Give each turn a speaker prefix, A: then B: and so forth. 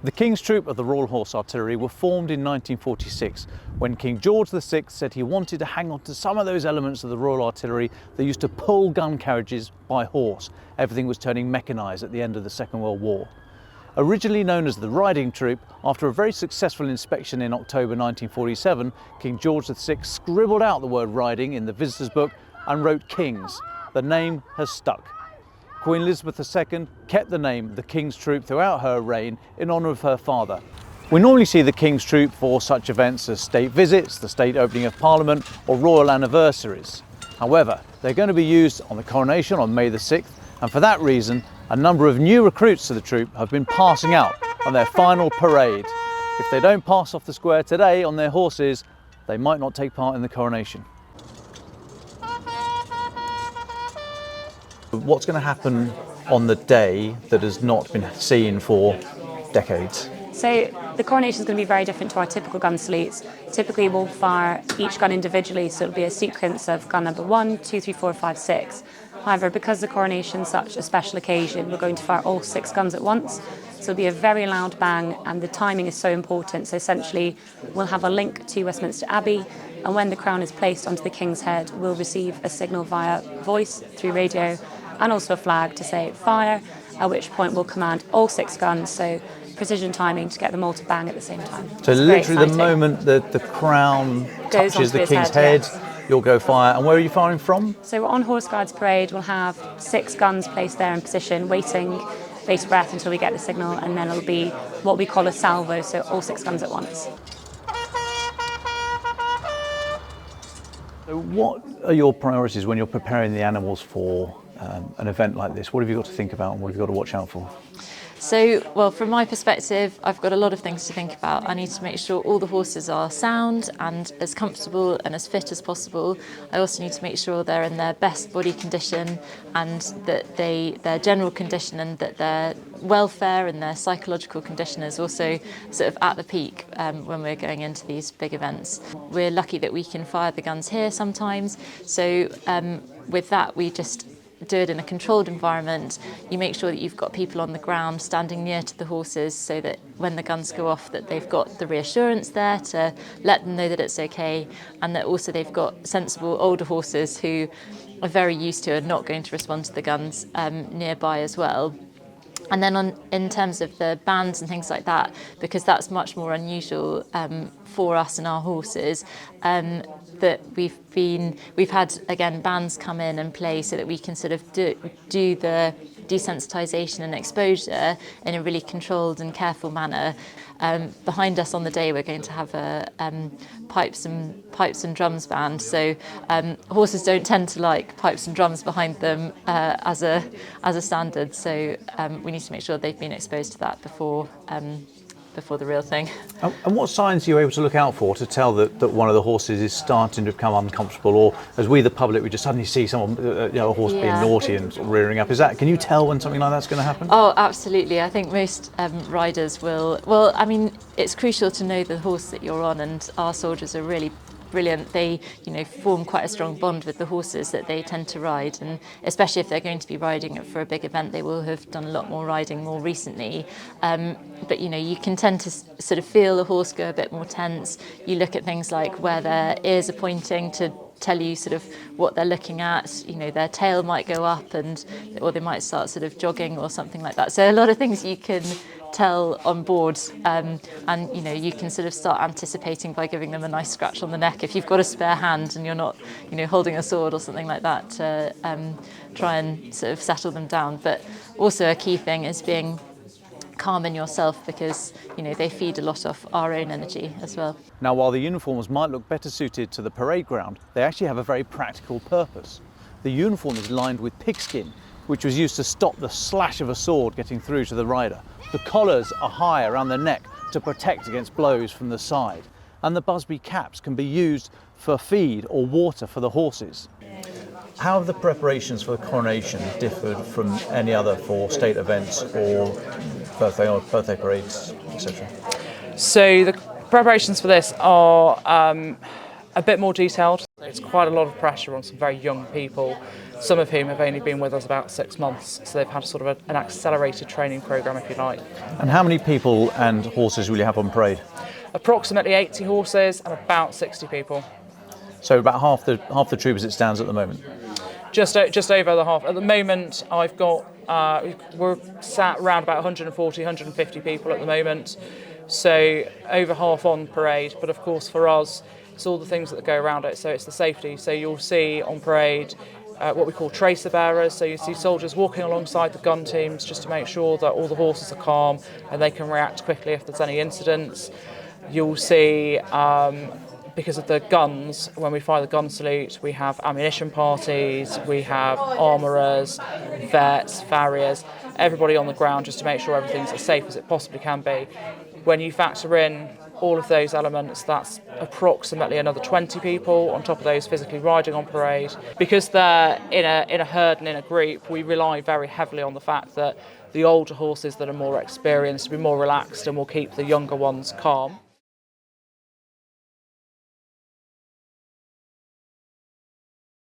A: The King's Troop of the Royal Horse Artillery were formed in 1946 when King George VI said he wanted to hang on to some of those elements of the Royal Artillery that used to pull gun carriages by horse. Everything was turning mechanised at the end of the Second World War. Originally known as the Riding Troop, after a very successful inspection in October 1947, King George VI scribbled out the word riding in the visitor's book and wrote Kings. The name has stuck. Queen Elizabeth II kept the name the King's Troop throughout her reign in honour of her father. We normally see the King's Troop for such events as state visits, the state opening of Parliament or royal anniversaries. However, they're going to be used on the Coronation on May the 6th, and for that reason a number of new recruits to the troop have been passing out on their final parade. If they don't pass off the square today on their horses, they might not take part in the coronation. What's going to happen on the day that has not been seen for decades?
B: So the coronation is going to be very different to our typical gun salutes. Typically we'll fire each gun individually, so it'll be a sequence of gun number 1, 2, 3, 4, 5, 6. However, because the coronation is such a special occasion, we're going to fire all 6 guns at once. So it'll be a very loud bang, and the timing is so important. So essentially we'll have a link to Westminster Abbey, and when the crown is placed onto the King's head, we'll receive a signal via voice through radio and also a flag to say fire, at which point we'll command all 6 guns, so precision timing to get them all to bang at the same time.
A: So literally the moment that the crown touches the King's head, yes, you'll go fire. And where are you firing from?
B: So we're on Horseguards Parade. We'll have 6 guns placed there in position, waiting, bated breath until we get the signal, and then it'll be what we call a salvo, so all 6 guns at once.
A: So what are your priorities when you're preparing the animals for an event like this? What have you got to think about and what have you got to watch out for?
C: So, well, from my perspective, I've got a lot of things to think about. I need to make sure all the horses are sound and as comfortable and as fit as possible. I also need to make sure they're in their best body condition and that their general condition and that their welfare and their psychological condition is also sort of at the peak when we're going into these big events. We're lucky that we can fire the guns here sometimes. So with that, we just do it in a controlled environment. You make sure that you've got people on the ground standing near to the horses so that when the guns go off that they've got the reassurance there to let them know that it's okay, and that also they've got sensible older horses who are very used to and not going to respond to the guns nearby as well. And then in terms of the bands and things like that, because that's much more unusual for us and our horses, that we've had again bands come in and play so that we can sort of do the desensitization and exposure in a really controlled and careful manner. Behind us on the day we're going to have a pipes and drums band, so horses don't tend to like pipes and drums behind them as a standard, so we need to make sure they've been exposed to that before the real thing.
A: And what signs are you able to look out for to tell that one of the horses is starting to become uncomfortable, or as we the public we just suddenly see someone, a horse being naughty and sort of rearing up? Can you tell when something like that's going to happen?
C: Oh, absolutely. I think most riders will. Well, I mean, it's crucial to know the horse that you're on, and our soldiers are really brilliant. They, form quite a strong bond with the horses that they tend to ride, and especially if they're going to be riding it for a big event, they will have done a lot more riding more recently. But you can tend to sort of feel the horse go a bit more tense. You look at things like where their ears are pointing to tell you sort of what they're looking at. Their tail might go up, or they might start sort of jogging or something like that. So a lot of things you can tell on board, and you can sort of start anticipating by giving them a nice scratch on the neck if you've got a spare hand and you're not holding a sword or something like that to try and sort of settle them down. But also a key thing is being calm in yourself, because they feed a lot off our own energy as well.
A: Now, while the uniforms might look better suited to the parade ground, they actually have a very practical purpose. The uniform is lined with pigskin, which was used to stop the slash of a sword getting through to the rider. The collars are high around the neck to protect against blows from the side, and the busby caps can be used for feed or water for the horses. How have the preparations for the coronation differed from any other for state events or birthday parades, etc.?
D: So the preparations for this are a bit more detailed. It's quite a lot of pressure on some very young people some of whom have only been with us about 6 months, so they've had sort of an accelerated training programme, if you like.
A: And how many people and horses will you have on parade?
D: Approximately 80 horses and about 60 people.
A: So about half the troop as it stands at the moment.
D: Just over the half. At the moment, I've got we're sat around about 140, 150 people at the moment. So over half on parade, but of course for us, it's all the things that go around it. So it's the safety. So you'll see on parade what we call tracer bearers. So you see soldiers walking alongside the gun teams just to make sure that all the horses are calm and they can react quickly if there's any incidents. You'll see, because of the guns, when we fire the gun salute, we have ammunition parties, we have armourers, vets, farriers, everybody on the ground just to make sure everything's as safe as it possibly can be. When you factor in all of those elements, that's approximately another 20 people on top of those physically riding on parade. Because they're in a herd and in a group, we rely very heavily on the fact that the older horses that are more experienced will be more relaxed and will keep the younger ones calm.